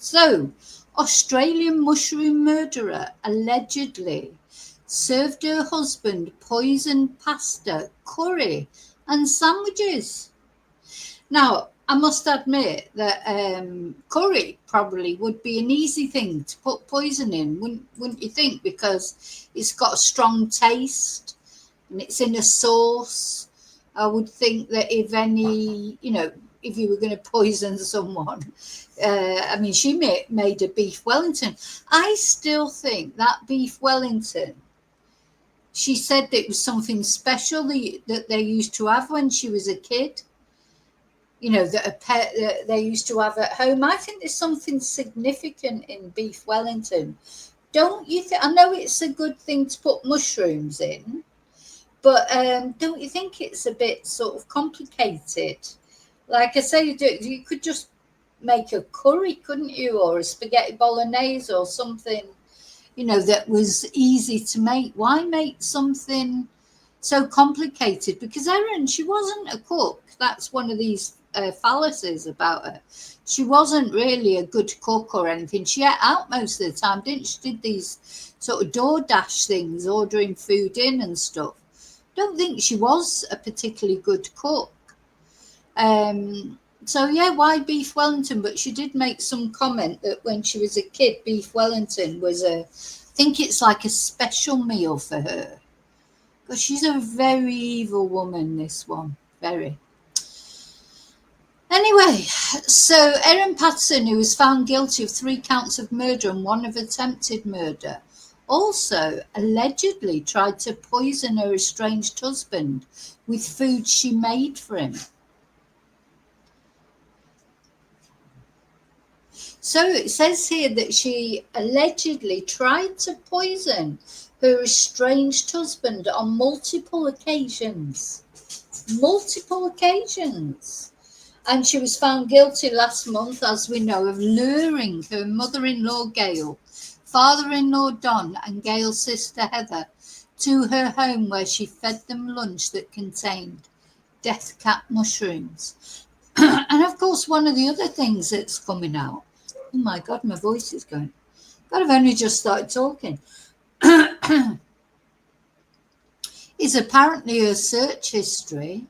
So, Australian mushroom murderer allegedly served her husband poisoned pasta, curry, and sandwiches. Now, I must admit that curry probably would be an easy thing to put poison in, wouldn't you think? Because it's got a strong taste and it's in a sauce. I would think that if if you were going to poison someone, I mean, she made a beef Wellington. I still think that beef Wellington, she said that it was something special that they used to have when she was a kid. That a pet that they used to have at home. I think there's something significant in beef Wellington. Don't you think? I know it's a good thing to put mushrooms in, but don't you think it's a bit sort of complicated? Like I say, you could just make a curry, couldn't you? Or a spaghetti bolognese or something, that was easy to make. Why make something so complicated? Because Erin, she wasn't a cook. That's one of these fallacies about her. She wasn't really a good cook or anything. She ate out most of the time, didn't she? Did these sort of DoorDash things, ordering food in and stuff. Don't think she was a particularly good cook. So yeah, why beef Wellington? But she did make some comment that when she was a kid, beef Wellington was I think it's like a special meal for her. Because she's a very evil woman, this one. Very. Anyway, so Erin Patterson, who was found guilty of 3 counts of murder and 1 of attempted murder, also allegedly tried to poison her estranged husband with food she made for him. So it says here that she allegedly tried to poison her estranged husband on multiple occasions. Multiple occasions. And she was found guilty last month, as we know, of luring her mother-in-law Gail, father-in-law Don, and Gail's sister Heather to her home, where she fed them lunch that contained death cap mushrooms. And of course, one of the other things that's coming out, oh my God, my voice is going. God, I've only just started talking. Is apparently her search history.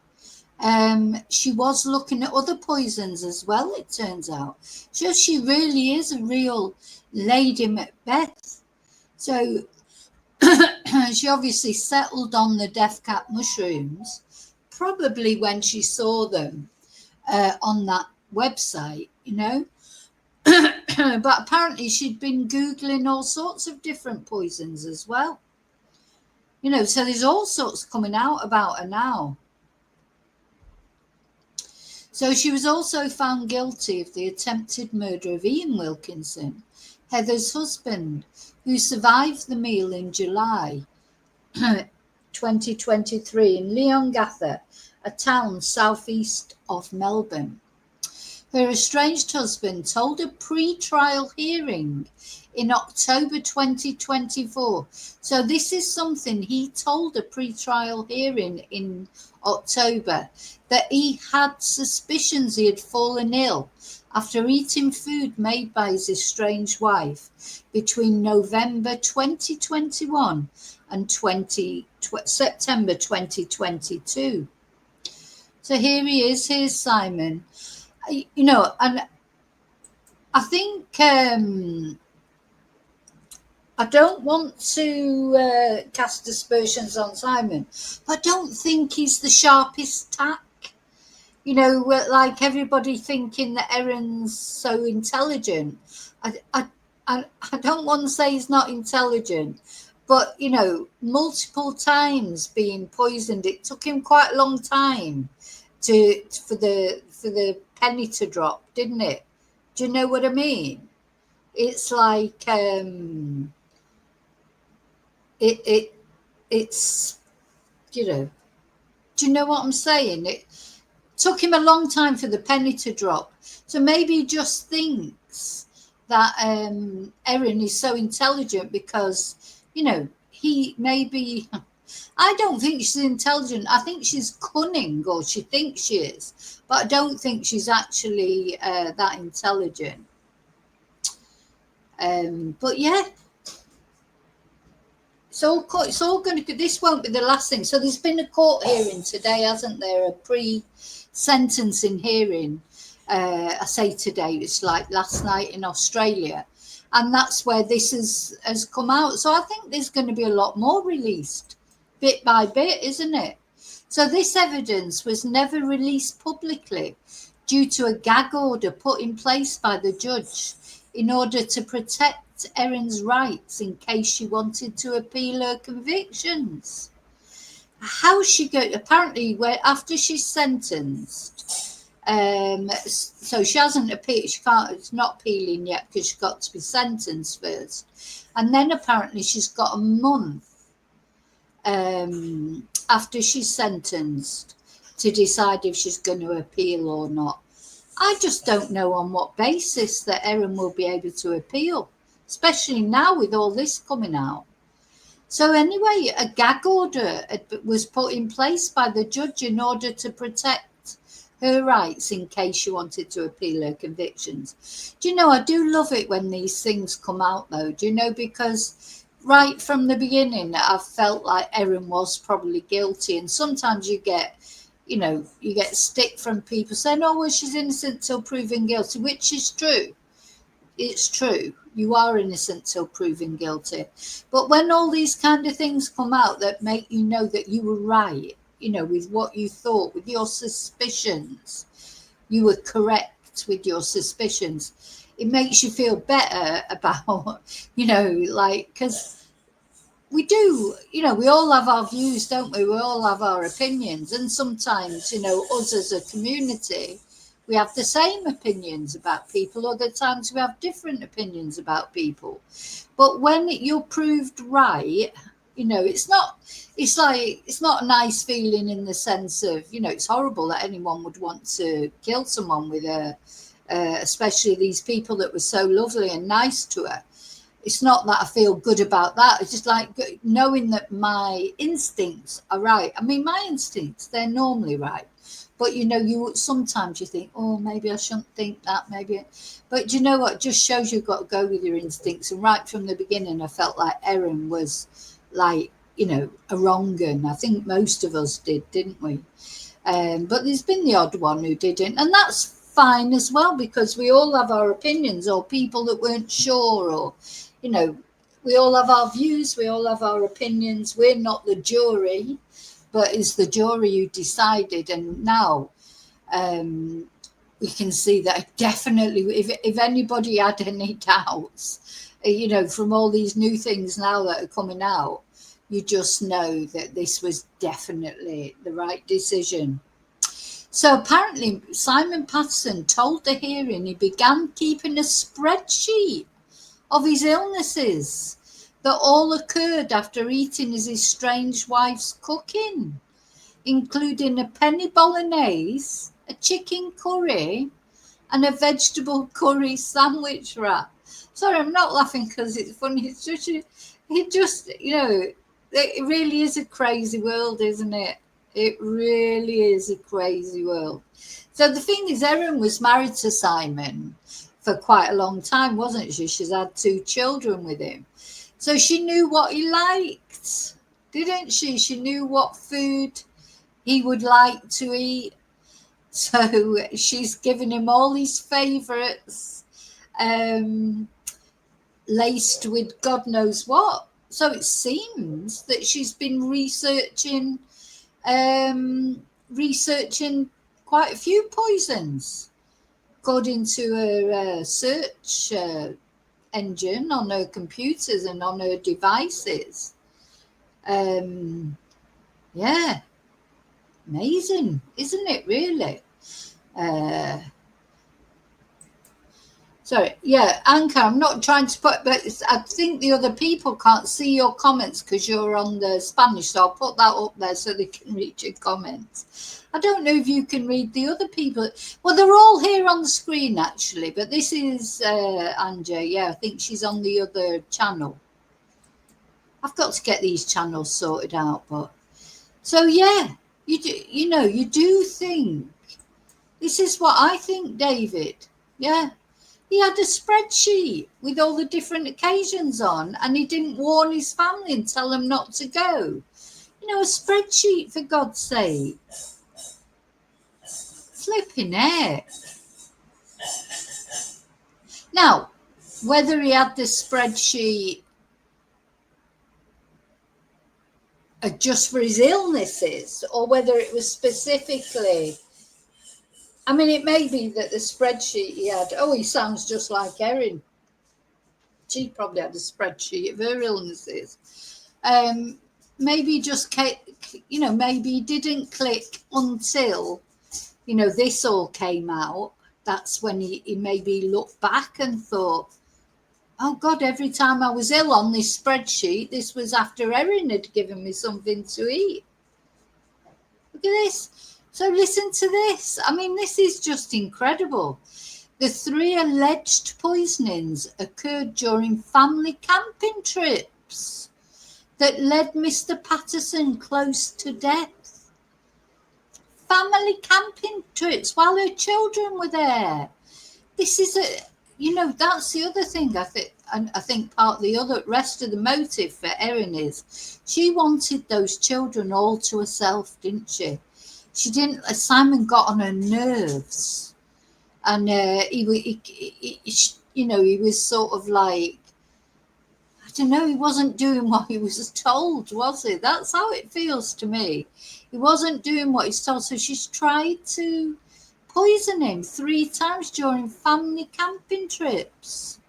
She was looking at other poisons as well, it turns out. So she really is a real Lady Macbeth. So she obviously settled on the death cap mushrooms, probably when she saw them on that website, But apparently she'd been Googling all sorts of different poisons as well. So there's all sorts coming out about her now. So she was also found guilty of the attempted murder of Ian Wilkinson, Heather's husband, who survived the meal in July 2023 in Leongatha, a town southeast of Melbourne. Her estranged husband told a pre-trial hearing in October 2024. So this is something he told a pre-trial hearing in October, that he had suspicions he had fallen ill after eating food made by his estranged wife between November 2021 and September 2022. So here he is. Here's Simon. And I think I don't want to cast aspersions on Simon, but I don't think he's the sharpest tack. Like everybody thinking that Erin's so intelligent. I don't want to say he's not intelligent, but multiple times being poisoned. It took him quite a long time for the penny to drop, didn't it? Do you know what I mean? It's like it's do you know what I'm saying? It took him a long time for the penny to drop. So maybe he just thinks that Erin is so intelligent because he maybe. I don't think she's intelligent. I think she's cunning, or she thinks she is, but I don't think she's actually that intelligent. But yeah, it's all going to. This won't be the last thing. So there's been a court hearing today, hasn't there? A pre-sentencing hearing. I say today. It's like last night in Australia, and that's where this has come out. So I think there's going to be a lot more released, bit by bit, isn't it? So this evidence was never released publicly due to a gag order put in place by the judge in order to protect Erin's rights in case she wanted to appeal her convictions. How she go? Apparently, after she's sentenced, so she hasn't appealed. She can't. It's not appealing yet because she's got to be sentenced first, and then apparently she's got a month after she's sentenced to decide if she's going to appeal or not. I just don't know on what basis that Erin will be able to appeal, especially now with all this coming out. So anyway, a gag order was put in place by the judge in order to protect her rights in case she wanted to appeal her convictions. Do you know, I do love it when these things come out though, do you know, because right from the beginning, I felt like Erin was probably guilty. And sometimes you get stick from people saying, oh, well, she's innocent till proven guilty, which is true. It's true. You are innocent till proven guilty. But when all these kind of things come out that make you know that you were right, with what you thought, with your suspicions, you were correct with your suspicions, it makes you feel better about, because we do, we all have our views, don't we? We all have our opinions. And sometimes, us as a community, we have the same opinions about people. Other times we have different opinions about people. But when you're proved right, it's not a nice feeling in the sense of, it's horrible that anyone would want to kill someone with especially these people that were so lovely and nice to her. It's not that I feel good about that. It's just like knowing that my instincts are right. I mean, my instincts, they're normally right. But, sometimes you think, oh, maybe I shouldn't think that, maybe. But do you know what? It just shows you've got to go with your instincts. And right from the beginning, I felt like Erin was like, a wrong un. I think most of us did, didn't we? But there's been the odd one who didn't. And that's fine as well, because we all have our opinions, or people that weren't sure, or we all have our views, we all have our opinions. We're not the jury, but it's the jury who decided. And now we can see that definitely, if anybody had any doubts, from all these new things now that are coming out, you just know that this was definitely the right decision. So apparently Simon Patterson told the hearing he began keeping a spreadsheet of his illnesses that all occurred after eating his estranged wife's cooking, including a penny bolognese, a chicken curry, and a vegetable curry sandwich wrap. Sorry, I'm not laughing because it's funny. It's just, it really is a crazy world, isn't it? It really is a crazy world. So the thing is, Erin was married to Simon for quite a long time, wasn't she? She's had 2 children with him. So she knew what he liked, didn't she? She knew what food he would like to eat. So she's given him all his favourites, laced with God knows what. So it seems that she's been researching quite a few poisons, according to her search engine on her computers and on her devices. Yeah, amazing, isn't it, really? Sorry, yeah, Anchor, I'm not trying to put, but I think the other people can't see your comments because you're on the Spanish, so I'll put that up there so they can read your comments. I don't know if you can read the other people. Well, they're all here on the screen, actually, but this is Anja. Yeah, I think she's on the other channel. I've got to get these channels sorted out, but... So, yeah, you do think... This is what I think, David. Yeah. He had a spreadsheet with all the different occasions on, and he didn't warn his family and tell them not to go. You know, a spreadsheet, for God's sake. Flipping heck. Now, whether he had this spreadsheet just for his illnesses or whether it was specifically, I mean, it may be that the spreadsheet he had, he sounds just like Erin. She probably had a spreadsheet of her illnesses. Maybe just, maybe he didn't click until, this all came out. That's when he maybe looked back and thought, oh God, every time I was ill on this spreadsheet, this was after Erin had given me something to eat. Look at this. So listen to this. I mean, this is just incredible. The 3 alleged poisonings occurred during family camping trips that led Mr. Patterson close to death. Family camping trips while her children were there. This is that's the other thing. I think part of the rest of the motive for Erin is she wanted those children all to herself, didn't she? She didn't. Simon got on her nerves, and he was sort of like, I don't know. He wasn't doing what he was told, was he? That's how it feels to me. He wasn't doing what he's told, so she's tried to poison him 3 times during family camping trips.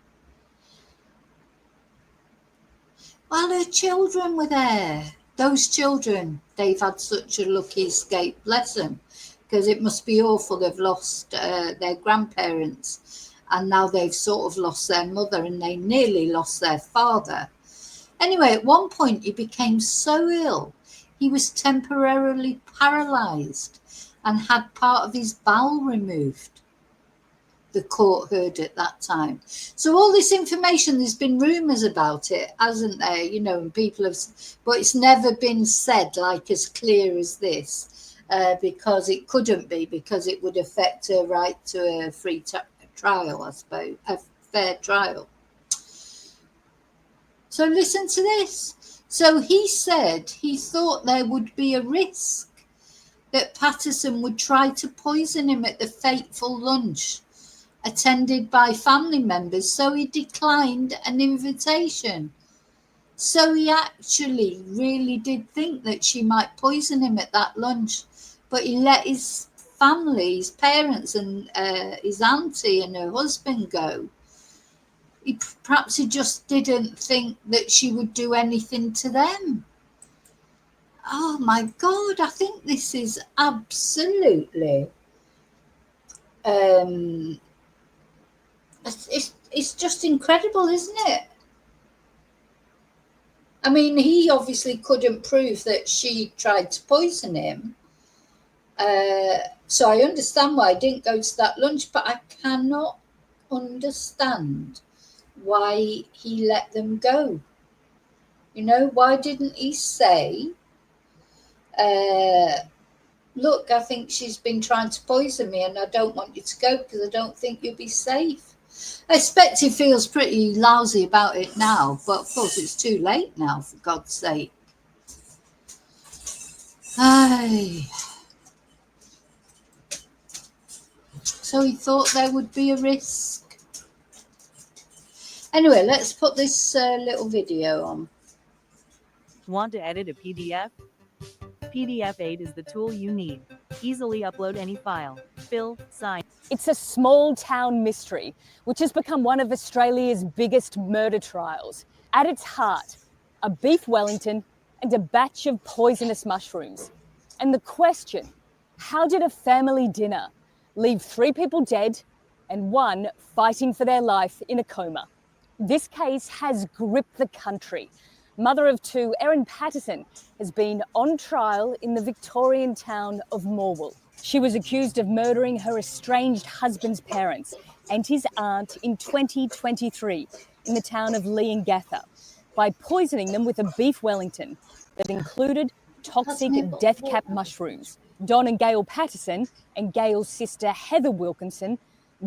While her children were there. Those children, they've had such a lucky escape, bless them, because it must be awful. They've lost their grandparents and now they've sort of lost their mother and they nearly lost their father. Anyway, at one point he became so ill, he was temporarily paralysed and had part of his bowel removed. The court heard at that time. So all this information, there's been rumours about it, hasn't there? And people have, but it's never been said like as clear as this, because it couldn't be, because it would affect her right to a free trial, I suppose, a fair trial. So listen to this. So he said he thought there would be a risk that Patterson would try to poison him at the fateful lunch attended by family members, so he declined an invitation. So he actually really did think that she might poison him at that lunch, but he let his family, his parents and his auntie and her husband go. Perhaps he just didn't think that she would do anything to them. Oh my God, I think this is absolutely it's just incredible, isn't it? I mean, he obviously couldn't prove that she tried to poison him. So I understand why I didn't go to that lunch, but I cannot understand why he let them go. Why didn't he say, look, I think she's been trying to poison me and I don't want you to go because I don't think you'll be safe. I expect he feels pretty lousy about it now, but of course it's too late now, for God's sake. Aye. So he thought there would be a risk. Anyway, let's put this little video on. Want to edit a PDF? PDF 8 is the tool you need. Easily upload any file, fill, sign. It's a small town mystery, which has become one of Australia's biggest murder trials. At its heart, a beef Wellington and a batch of poisonous mushrooms. And the question, how did a family dinner leave 3 people dead and 1 fighting for their life in a coma? This case has gripped the country. Mother of 2, Erin Patterson, has been on trial in the Victorian town of Morwell. She was accused of murdering her estranged husband's parents and his aunt in 2023 in the town of Leongatha by poisoning them with a beef Wellington that included toxic death cap mushrooms. Don and Gail Patterson and Gail's sister Heather Wilkinson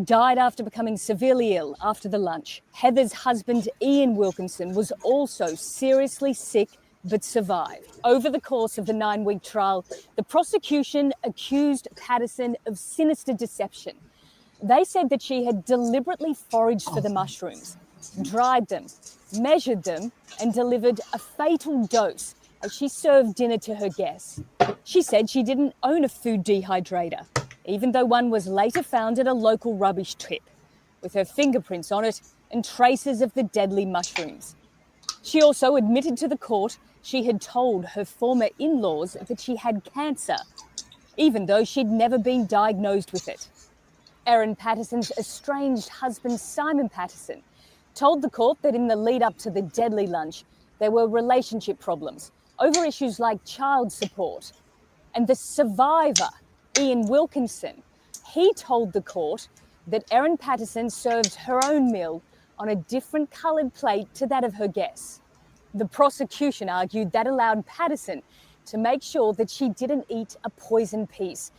died after becoming severely ill after the lunch. Heather's husband, Ian Wilkinson, was also seriously sick but survived. Over the course of the 9-week trial, the prosecution accused Patterson of sinister deception. They said that she had deliberately foraged for the mushrooms, dried them, measured them, and delivered a fatal dose as she served dinner to her guests. She said she didn't own a food dehydrator, even though one was later found at a local rubbish tip, with her fingerprints on it and traces of the deadly mushrooms. She also admitted to the court she had told her former in-laws that she had cancer, even though she'd never been diagnosed with it. Erin Patterson's estranged husband, Simon Patterson, told the court that in the lead up to the deadly lunch, there were relationship problems over issues like child support. And the survivor, Ian Wilkinson, he told the court that Erin Patterson served her own meal on a different coloured plate to that of her guests. The prosecution argued that allowed Patterson to make sure that she didn't eat a poison piece.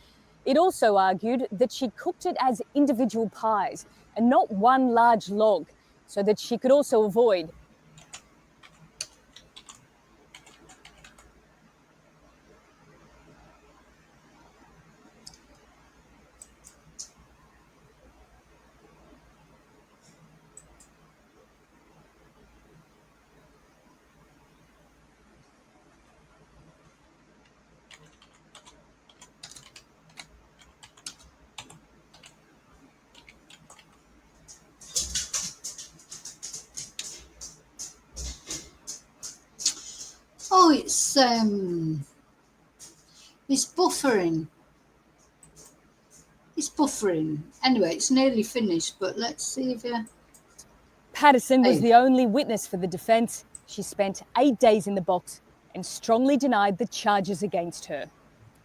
It also argued that she cooked it as individual pies and not one large log, so that she could also avoid Oh, it's buffering. It's buffering. Anyway, it's nearly finished, but let's see if Patterson was the only witness for the defence. She spent 8 days in the box and strongly denied the charges against her.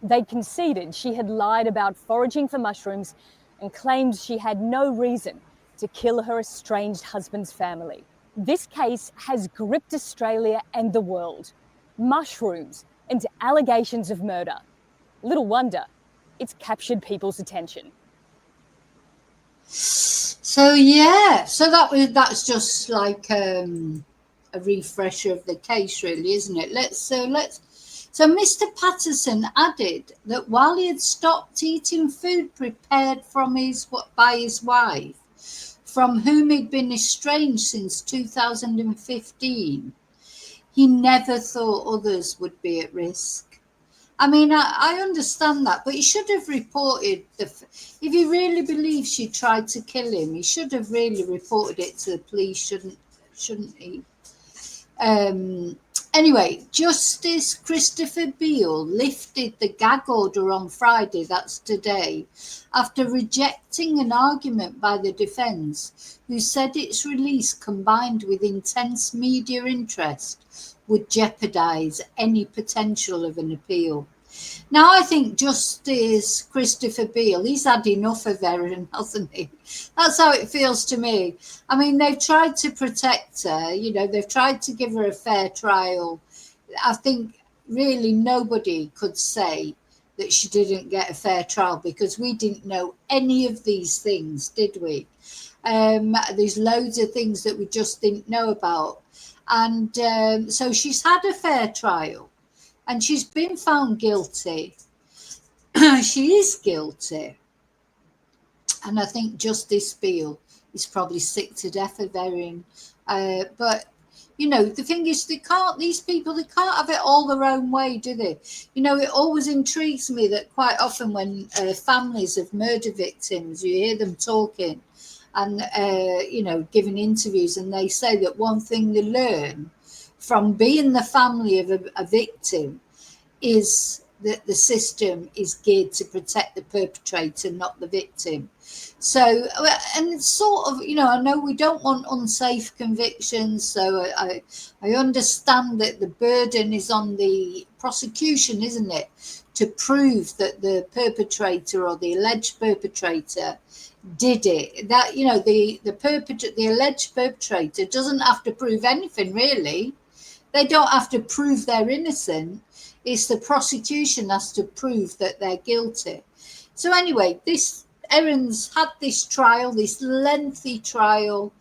They conceded she had lied about foraging for mushrooms and claimed she had no reason to kill her estranged husband's family. This case has gripped Australia and the world. Mushrooms and allegations of murder. Little wonder it's captured people's attention. So that's just like a refresher of the case, really, isn't it? So Mr. Patterson added that while he had stopped eating food prepared by his wife, from whom he'd been estranged since 2015, he never thought others would be at risk. I mean, I understand that, but he should have reported if he really believes she tried to kill him, he should have really reported it to the police, shouldn't he? Anyway, Justice Christopher Beale lifted the gag order on Friday, that's today, after rejecting an argument by the defence, who said its release combined with intense media interest would jeopardise any potential of an appeal. Now, I think Justice Christopher Beale, he's had enough of Erin, hasn't he? That's how it feels to me. I mean, they've tried to protect her, they've tried to give her a fair trial. I think really nobody could say that she didn't get a fair trial because we didn't know any of these things, did we? There's loads of things that we just didn't know about. And so she's had a fair trial. And she's been found guilty. She is guilty. And I think Justice Beale is probably sick to death of Erin. But, the thing is, these people can't have it all their own way, do they? It always intrigues me that quite often when families of murder victims, you hear them talking and, giving interviews, and they say that one thing they learn from being the family of a victim is that the system is geared to protect the perpetrator, not the victim. So, and it's sort of, I know we don't want unsafe convictions, so I understand that the burden is on the prosecution, isn't it, to prove that the perpetrator or the alleged perpetrator did it. That, the alleged perpetrator doesn't have to prove anything, really. They don't have to prove they're innocent. It's the prosecution has to prove that they're guilty. So anyway, this Erin's had this trial, this lengthy trial,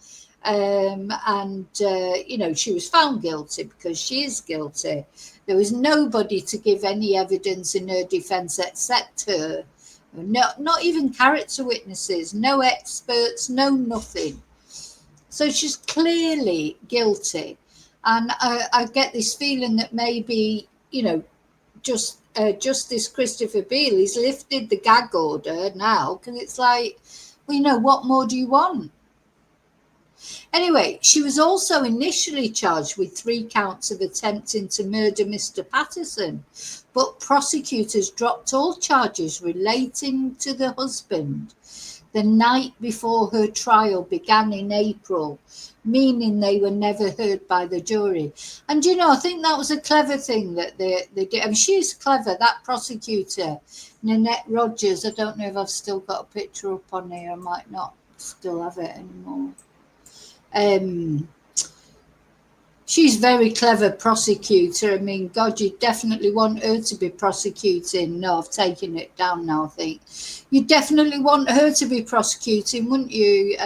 and she was found guilty because she is guilty. There was nobody to give any evidence in her defence except her. Not even character witnesses, no experts, no nothing. So she's clearly guilty. And I get this feeling that maybe, Justice Christopher Beale has lifted the gag order now, because it's like, what more do you want? Anyway, she was also initially charged with 3 counts of attempting to murder Mr. Patterson, but prosecutors dropped all charges relating to the husband the night before her trial began in April, meaning they were never heard by the jury. And, I think that was a clever thing that they did. I mean, she's clever, that prosecutor, Nanette Rogers. I don't know if I've still got a picture up on here. I might not still have it anymore. She's very clever prosecutor. I mean, God, you definitely want her to be prosecuting. No, I've taken it down now, I think. You definitely want her to be prosecuting, wouldn't you?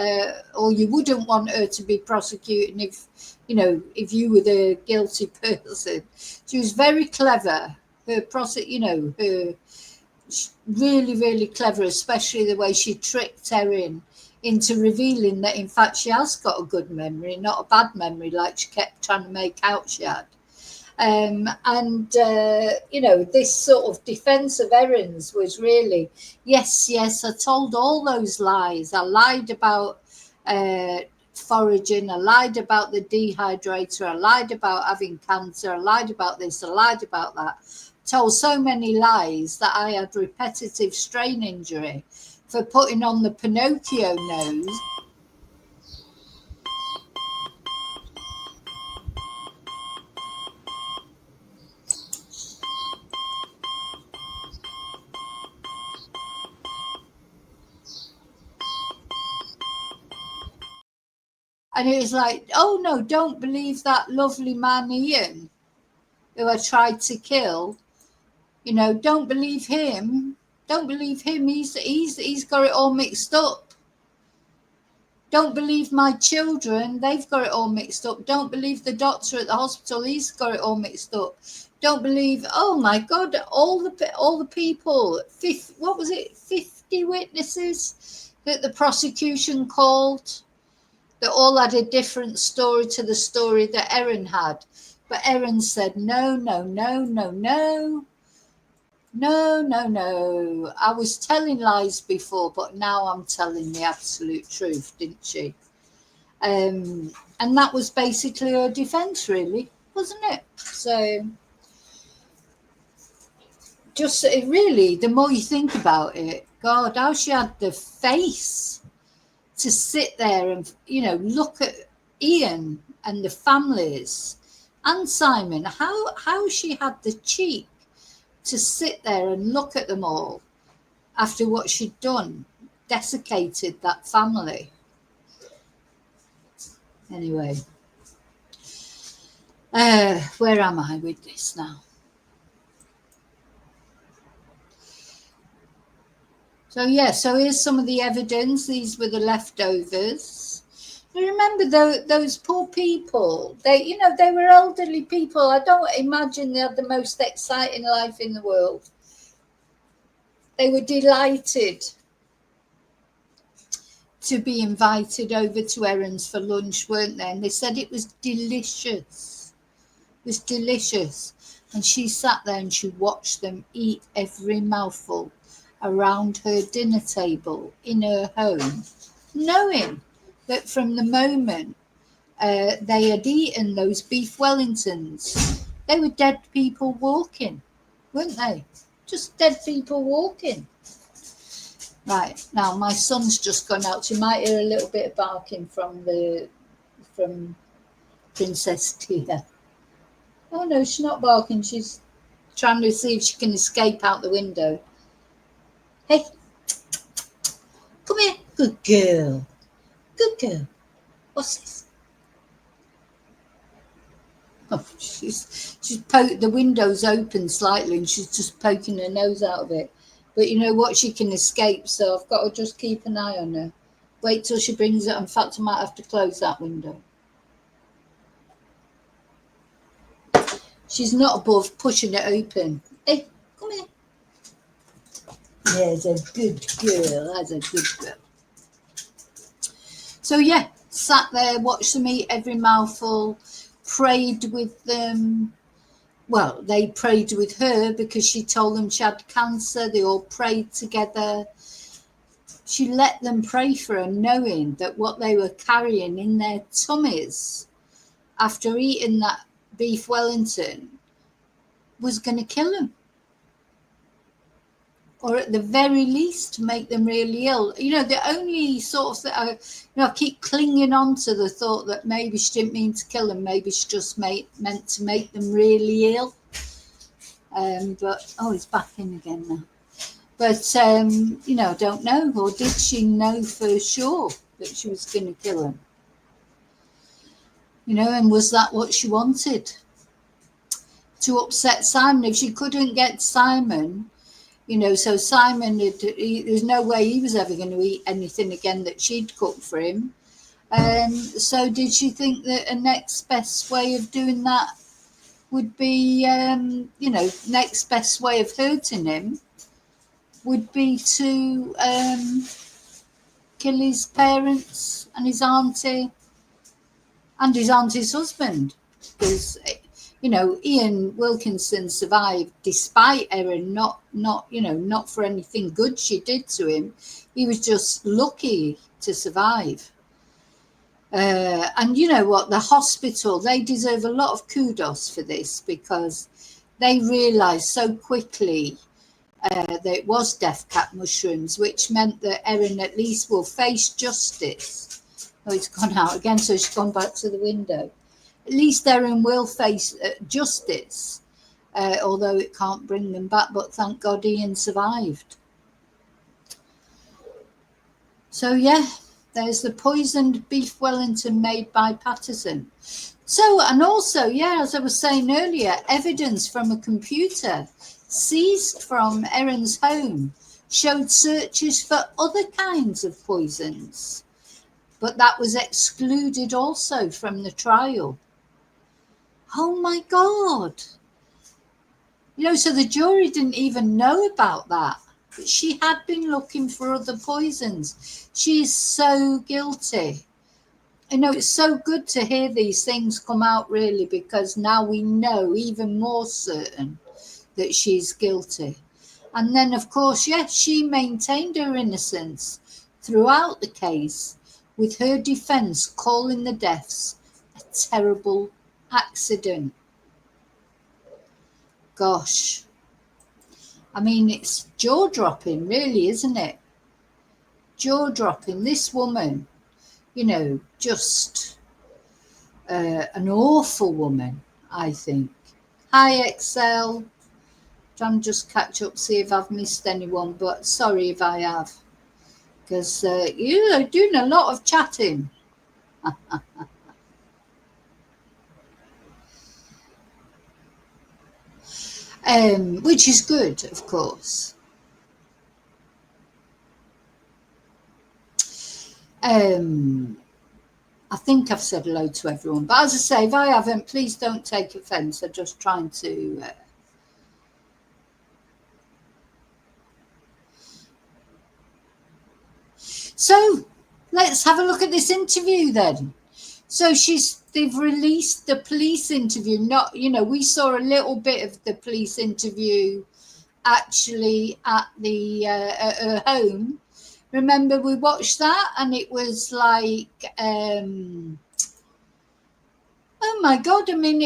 Or you wouldn't want her to be prosecuting if you were the guilty person. She was very clever. Her really, really clever, especially the way she tricked Erin into revealing that, in fact, she has got a good memory, not a bad memory like she kept trying to make out she had. This sort of defence of Erin's was really, yes, I told all those lies. I lied about foraging, I lied about the dehydrator, I lied about having cancer, I lied about this, I lied about that. Told so many lies that I had repetitive strain injury for putting on the Pinocchio nose. And it was like, oh no, don't believe that lovely man Ian, who I tried to kill. Don't believe him. Don't believe him. He's got it all mixed up. Don't believe my children. They've got it all mixed up. Don't believe the doctor at the hospital. He's got it all mixed up. Don't believe. Oh my God! All the people. 50 witnesses that the prosecution called. That all had a different story to the story that Erin had. But Erin said, no. I was telling lies before, but now I'm telling the absolute truth, didn't she? And that was basically her defence, really, wasn't it? So, just really, the more you think about it, God, how she had the face to sit there and, look at Ian and the families and Simon, how she had the cheek to sit there and look at them all after what she'd done, desiccated that family. Anyway, where am I with this now? So here's some of the evidence. These were the leftovers. You remember those poor people? They were elderly people. I don't imagine they had the most exciting life in the world. They were delighted to be invited over to Erin's for lunch, weren't they? And they said it was delicious. It was delicious. And she sat there and she watched them eat every mouthful around her dinner table in her home, knowing that from the moment they had eaten those beef Wellingtons, they were dead people walking, weren't they? Just dead people walking. Right, now my son's just gone out. You might hear a little bit of barking from Princess Tia. Oh no, she's not barking. She's trying to see if she can escape out the window. Hey, come here. Good girl. Good girl. What's this? Oh, she's the window's open slightly and she's just poking her nose out of it. But you know what? She can escape, so I've got to just keep an eye on her. Wait till she brings it. In fact, I might have to close that window. She's not above pushing it open. Hey, come here. There's a good girl. That's a good girl. So yeah, sat there, watched them eat every mouthful, prayed with them. Well, they prayed with her because she told them she had cancer. They all prayed together. She let them pray for her, knowing that what they were carrying in their tummies after eating that beef Wellington was going to kill them. Or at the very least, make them really ill. You know, the only sort of thing, I keep clinging on to the thought that maybe she didn't mean to kill them. Maybe she just meant to make them really ill. But, he's back in again now. But, I don't know. Or did she know for sure that she was going to kill him? And was that what she wanted? To upset Simon. If she couldn't get Simon, so Simon, there's no way he was ever going to eat anything again that she'd cooked for him. So did she think that a next best way of doing that would be, next best way of hurting him would be to kill his parents and his auntie and his auntie's husband? Because Ian Wilkinson survived despite Erin not for anything good she did to him. He was just lucky to survive. And you know what? The hospital, they deserve a lot of kudos for this, because they realised so quickly that it was death cap mushrooms, which meant that Erin at least will face justice. Oh, it's gone out again, so she's gone back to the window. At least Erin will face justice, although it can't bring them back. But thank God Ian survived. So yeah, there's the poisoned beef Wellington made by Patterson. So, and also, yeah, as I was saying earlier, evidence from a computer seized from Erin's home showed searches for other kinds of poisons, but that was excluded also from the trial. Oh my God. So the jury didn't even know about that. But she had been looking for other poisons. She is so guilty. It's so good to hear these things come out, really, because now we know even more certain that she's guilty. And then, of course, yes, she maintained her innocence throughout the case, with her defense calling the deaths a terrible accident. Gosh. I mean, it's jaw-dropping, really, isn't it? Jaw-dropping. This woman, just an awful woman, I think. Hi, Excel. Trying to just catch up, see if I've missed anyone, but sorry if I have, because you're doing a lot of chatting. Which is good, of course. I think I've said hello to everyone, but as I say, if I haven't, please don't take offence. I'm just trying to So let's have a look at this interview then. So they've released the police interview. Not, we saw a little bit of the police interview actually at the at her home. Remember, we watched that, and it was like, oh my God! I mean,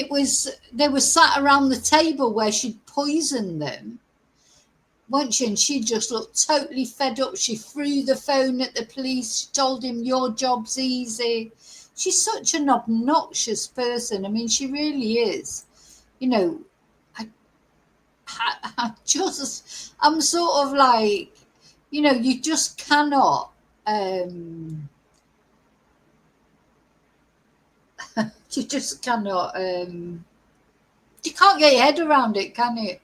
they were sat around the table where she'd poisoned them, weren't she? And she just looked totally fed up. She threw the phone at the police. She told him, "Your job's easy." She's such an obnoxious person. I mean, she really is. I'm sort of like, you just cannot. You just cannot. You can't get your head around it, can you?